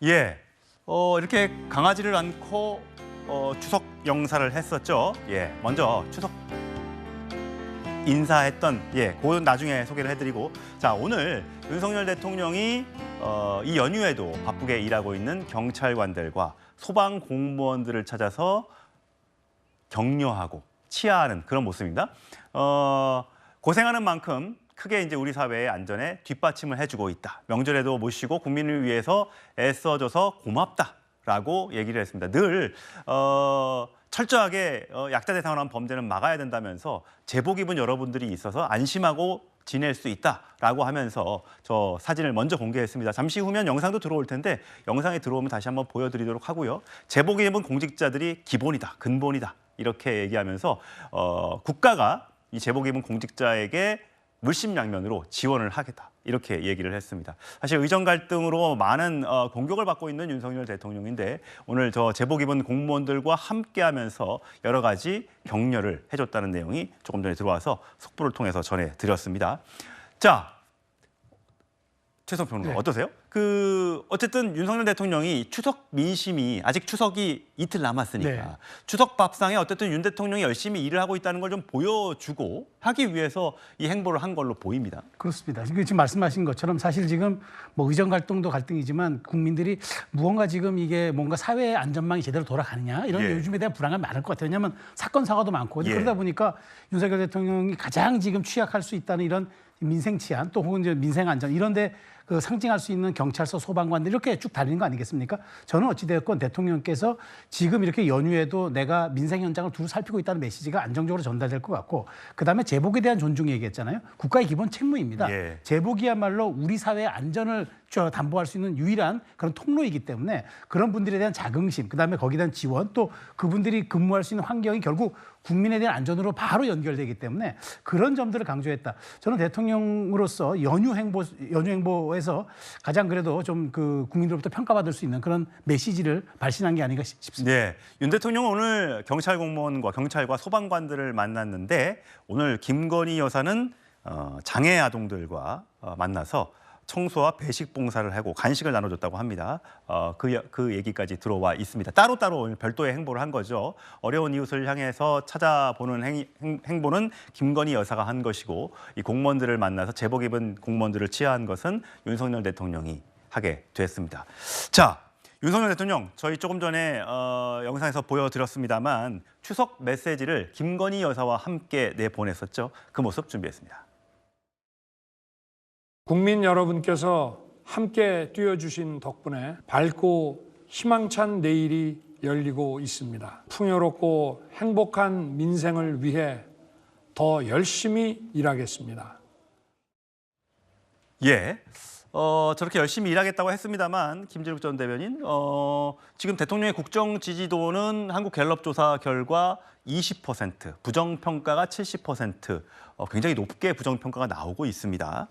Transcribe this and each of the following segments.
예, 이렇게 강아지를 안고 추석 영사를 했었죠. 예, 먼저 추석 인사했던 그건 나중에 소개를 해드리고, 자, 오늘 윤석열 대통령이 이 연휴에도 바쁘게 일하고 있는 경찰관들과 소방 공무원들을 찾아서 격려하고 치하하는 그런 모습입니다. 고생하는 만큼 크게 이제 우리 사회의 안전에 뒷받침을 해주고 있다. 명절에도 모시고 국민을 위해서 애써줘서 고맙다라고 얘기를 했습니다. 늘 철저하게 약자 대상으로 한 범죄는 막아야 된다면서 제복 입은 여러분들이 있어서 안심하고 지낼 수 있다라고 하면서 저 사진을 먼저 공개했습니다. 잠시 후면 영상도 들어올 텐데 영상에 들어오면 다시 한번 보여드리도록 하고요. 제복 입은 공직자들이 기본이다, 근본이다 이렇게 얘기하면서 국가가 이 제복 입은 공직자에게 물심양면으로 지원을 하겠다 이렇게 얘기를 했습니다. 사실 의정 갈등으로 많은 공격을 받고 있는 윤석열 대통령인데 오늘 저 제복 입은 공무원들과 함께하면서 여러 가지 격려를 해줬다는 내용이 조금 전에 들어와서 속보를 통해서 전해드렸습니다. 자, 최성 평론가 어떠세요? 어쨌든 윤석열 대통령이 추석 민심이 아직 추석이 이틀 남았으니까 추석 밥상에 어쨌든 윤 대통령이 열심히 일을 하고 있다는 걸 좀 보여주고 하기 위해서 이 행보를 한 걸로 보입니다. 그렇습니다. 지금 말씀하신 것처럼 사실 지금 뭐 의정 갈등도 갈등이지만 국민들이 무언가 지금 이게 뭔가 사회 안전망이 제대로 돌아가느냐 이런 요즘에 대한 불안감이 많을 것 같아요. 왜냐하면 사건 사고도 많고 그러다 보니까 윤석열 대통령이 가장 지금 취약할 수 있다는 이런 민생 치안 또 혹은 이제 민생 안전 이런데 상징할 수 있는 경찰서 소방관들 이렇게 쭉 달리는 거 아니겠습니까? 저는 어찌되었건 대통령께서 지금 이렇게 연휴에도 내가 민생 현장을 두루 살피고 있다는 메시지가 안정적으로 전달될 것 같고 그다음에 제복에 대한 존중 얘기했잖아요. 국가의 기본 책무입니다. 제복이야말로 우리 사회의 안전을 담보할 수 있는 유일한 그런 통로이기 때문에 그런 분들에 대한 자긍심, 그다음에 거기에 대한 지원, 또 그분들이 근무할 수 있는 환경이 결국 국민에 대한 안전으로 바로 연결되기 때문에 그런 점들을 강조했다. 저는 대통령으로서 연휴 행보에서 가장 그래도 좀 국민들로부터 평가받을 수 있는 그런 메시지를 발신한 게 아닌가 싶습니다. 네, 윤 대통령은 오늘 경찰 공무원과 경찰과 소방관들을 만났는데 오늘 김건희 여사는 장애 아동들과 만나서 청소와 배식 봉사를 하고 간식을 나눠줬다고 합니다. 그 얘기까지 들어와 있습니다. 따로따로 별도의 행보를 한 거죠. 어려운 이웃을 향해서 찾아보는 행보는 김건희 여사가 한 것이고 이 공무원들을 만나서 제복 입은 공무원들을 치하한 것은 윤석열 대통령이 하게 됐습니다. 자, 윤석열 대통령 저희 조금 전에 영상에서 보여드렸습니다만 추석 메시지를 김건희 여사와 함께 내보냈었죠. 그 모습 준비했습니다. 국민 여러분께서 함께 뛰어주신 덕분에 밝고 희망찬 내일이 열리고 있습니다. 풍요롭고 행복한 민생을 위해 더 열심히 일하겠습니다. 저렇게 열심히 일하겠다고 했습니다만 김진욱 전 대변인, 지금 대통령의 국정 지지도는 한국갤럽 조사 결과 20%, 부정평가가 70%, 굉장히 높게 부정평가가 나오고 있습니다.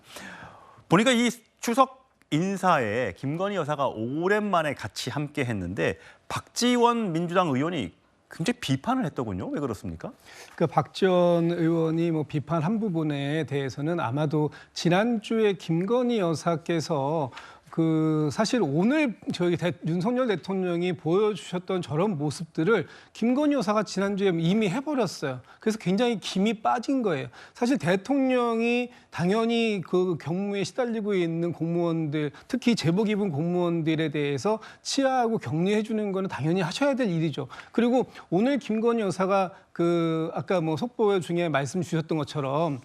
보니까 이 추석 인사에 김건희 여사가 오랜만에 같이 함께 했는데 박지원 민주당 의원이 굉장히 비판을 했더군요. 왜 그렇습니까? 박 전 의원이 비판한 부분에 대해서는 아마도 지난주에 김건희 여사께서 사실 오늘 저희 윤석열 대통령이 보여주셨던 저런 모습들을 김건희 여사가 지난주에 이미 해버렸어요. 그래서 굉장히 김이 빠진 거예요. 사실 대통령이 당연히 경무에 시달리고 있는 공무원들, 특히 제복 입은 공무원들에 대해서 치하하고 격려해 주는 거는 당연히 하셔야 될 일이죠. 그리고 오늘 김건희 여사가 아까 속보 중에 말씀 주셨던 것처럼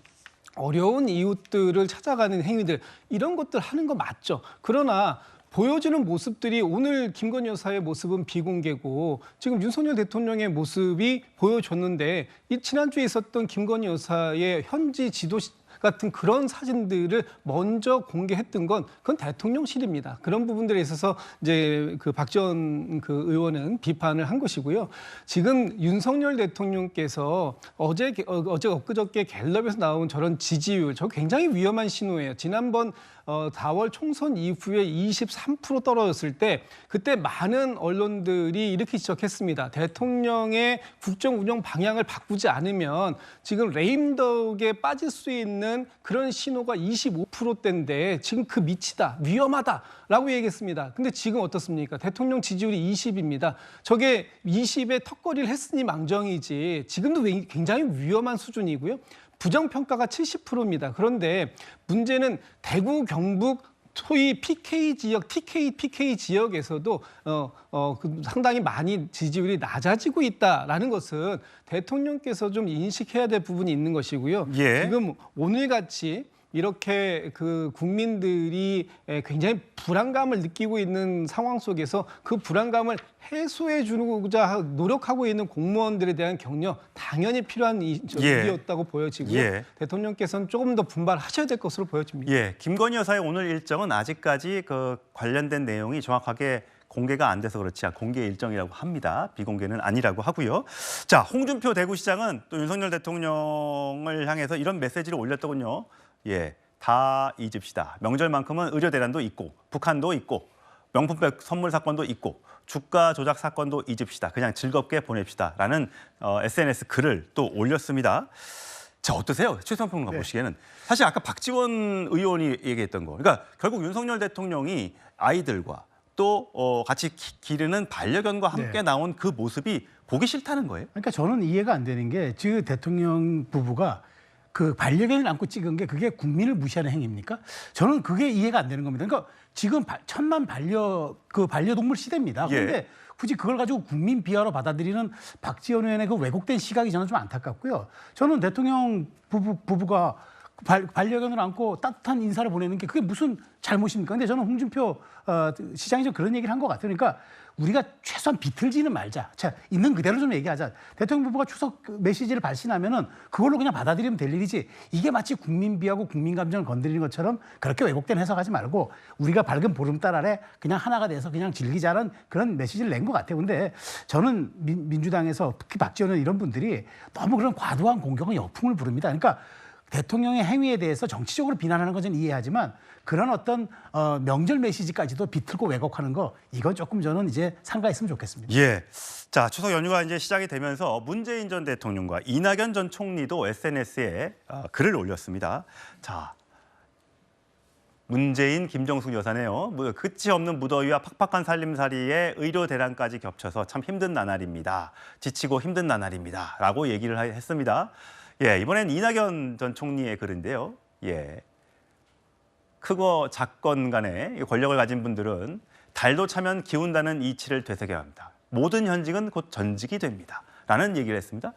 어려운 이웃들을 찾아가는 행위들 이런 것들 하는 거 맞죠. 그러나 보여주는 모습들이 오늘 김건희 여사의 모습은 비공개고 지금 윤석열 대통령의 모습이 보여줬는데 이 지난주에 있었던 김건희 여사의 현지 지도 같은 그런 사진들을 먼저 공개했던 건 그건 대통령실입니다. 그런 부분들에 있어서 이제 박 전 의원은 비판을 한 것이고요. 지금 윤석열 대통령께서 어제 엊그저께 갤럽에서 나온 저런 지지율, 저 굉장히 위험한 신호예요. 지난번 4월 총선 이후에 23% 떨어졌을 때 그때 많은 언론들이 이렇게 지적했습니다. 대통령의 국정 운영 방향을 바꾸지 않으면 지금 레임덕에 빠질 수 있는 된다는 그런 신호가 25%대인데 지금 그 밑이다, 위험하다라고 얘기했습니다. 근데 지금 어떻습니까? 대통령 지지율이 20입니다. 저게 20에 턱걸이를 했으니 망정이지 지금도 굉장히 위험한 수준이고요. 부정평가가 70%입니다. 그런데 문제는 대구, 경북, 소위 PK 지역, PK 지역에서도 상당히 많이 지지율이 낮아지고 있다라는 것은 대통령께서 좀 인식해야 될 부분이 있는 것이고요. 예. 지금 오늘같이 이렇게 그 국민들이 굉장히 불안감을 느끼고 있는 상황 속에서 그 불안감을 해소해 주고자 노력하고 있는 공무원들에 대한 격려 당연히 필요한 일이었다고 보여지고요. 예. 대통령께서는 조금 더 분발하셔야 될 것으로 보여집니다. 예, 김건희 여사의 오늘 일정은 아직까지 그 관련된 내용이 정확하게 공개가 안 돼서 그렇지 공개 일정이라고 합니다. 비공개는 아니라고 하고요. 자, 홍준표 대구시장은 또 윤석열 대통령을 향해서 이런 메시지를 올렸더군요. 예, 다 잊읍시다. 명절만큼은 의료 대란도 있고 북한도 있고 명품백 선물 사건도 있고 주가 조작 사건도 잊읍시다. 그냥 즐겁게 보냅시다라는 SNS 글을 또 올렸습니다. 자, 어떠세요? 최수영 평론가 보시기에는 사실 아까 박지원 의원이 얘기했던 거, 그러니까 결국 윤석열 대통령이 아이들과 또 같이 기르는 반려견과 함께 나온 그 모습이 보기 싫다는 거예요. 그러니까 저는 이해가 안 되는 게 지금 대통령 부부가 그 반려견을 안고 찍은 게 그게 국민을 무시하는 행위입니까? 저는 그게 이해가 안 되는 겁니다. 그러니까 지금 천만 반려동물 시대입니다. 그런데 예. 굳이 그걸 가지고 국민 비하로 받아들이는 박지원 의원의 그 왜곡된 시각이 저는 좀 안타깝고요. 저는 대통령 부부가 반려견을 안고 따뜻한 인사를 보내는 게 그게 무슨 잘못입니까? 근데 저는 홍준표 시장이 좀 그런 얘기를 한 것 같아요. 그러니까 우리가 최소한 비틀지는 말자. 자, 있는 그대로 좀 얘기하자. 대통령 부부가 추석 메시지를 발신하면은 그걸로 그냥 받아들이면 될 일이지. 이게 마치 국민 비하고 국민 감정을 건드리는 것처럼 그렇게 왜곡된 해석하지 말고 우리가 밝은 보름달 아래 그냥 하나가 돼서 그냥 즐기자는 그런 메시지를 낸 것 같아요. 근데 저는 민주당에서 특히 박지원 이런 분들이 너무 그런 과도한 공격은 역풍을 부릅니다. 그러니까 대통령의 행위에 대해서 정치적으로 비난하는 건 저는 이해하지만 그런 어떤 명절 메시지까지도 비틀고 왜곡하는 거 이건 조금 저는 이제 삼가했으면 좋겠습니다. 예. 자, 추석 연휴가 이제 시작이 되면서 문재인 전 대통령과 이낙연 전 총리도 SNS에 글을 올렸습니다. 자, 문재인, 김정숙 여사네요. 끝이 없는 무더위와 팍팍한 살림살이에 의료 대란까지 겹쳐서 참 힘든 나날입니다. 지치고 힘든 나날입니다. 라고 얘기를 했습니다. 예, 이번엔 이낙연 전 총리의 글인데요. 예. 크고 작건 간에 권력을 가진 분들은 달도 차면 기운다는 이치를 되새겨야 합니다. 모든 현직은 곧 전직이 됩니다. 라는 얘기를 했습니다.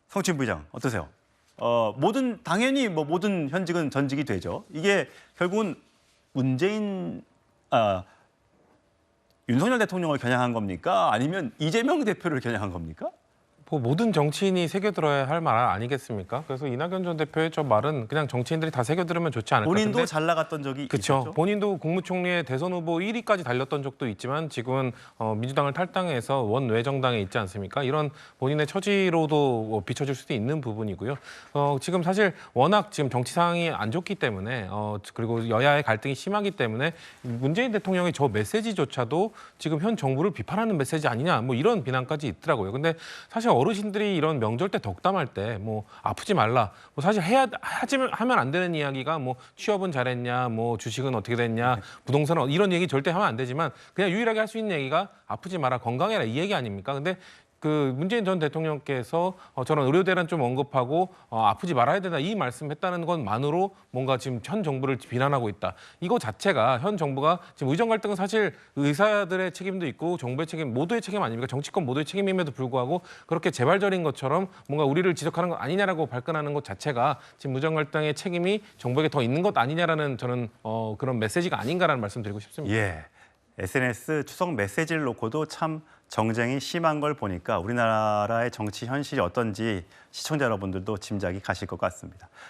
성춘 부의장 어떠세요? 당연히 모든 현직은 전직이 되죠. 이게 결국은 윤석열 대통령을 겨냥한 겁니까? 아니면 이재명 대표를 겨냥한 겁니까? 모든 정치인이 새겨들어야 할 말 아니겠습니까? 그래서 이낙연 전 대표의 저 말은 그냥 정치인들이 다 새겨들으면 좋지 않을까. 본인도 잘 나갔던 적이 그렇죠. 있었죠. 본인도 국무총리의 대선 후보 1위까지 달렸던 적도 있지만 지금은 민주당을 탈당해서 원외 정당에 있지 않습니까? 이런 본인의 처지로도 비춰질 수도 있는 부분이고요. 지금 사실 워낙 지금 정치 상황이 안 좋기 때문에 그리고 여야의 갈등이 심하기 때문에 문재인 대통령의 저 메시지조차도 지금 현 정부를 비판하는 메시지 아니냐 뭐 이런 비난까지 있더라고요. 근데 사실 어르신들이 이런 명절 때 덕담할 때 뭐 아프지 말라, 뭐 사실 하면 안 되는 이야기가 뭐 취업은 잘했냐, 뭐 주식은 어떻게 됐냐, 부동산은 이런 얘기 절대 하면 안 되지만 그냥 유일하게 할 수 있는 얘기가 아프지 마라, 건강해라 이 얘기 아닙니까? 근데 그 문재인 전 대통령께서 저런 의료 대란 좀 언급하고 아프지 말아야 된다 이 말씀했다는 것만으로 뭔가 지금 현 정부를 비난하고 있다. 이거 자체가 현 정부가 지금 의정 갈등은 사실 의사들의 책임도 있고 정부의 책임, 모두의 책임 아닙니까? 정치권 모두의 책임임에도 불구하고 그렇게 재발절인 것처럼 뭔가 우리를 지적하는 것 아니냐라고 발끈하는 것 자체가 지금 의정 갈등의 책임이 정부에게 더 있는 것 아니냐라는 저는 그런 메시지가 아닌가라는 말씀드리고 싶습니다. 예. SNS 추석 메시지를 놓고도 참 정쟁이 심한 걸 보니까 우리나라의 정치 현실이 어떤지 시청자 여러분들도 짐작이 가실 것 같습니다.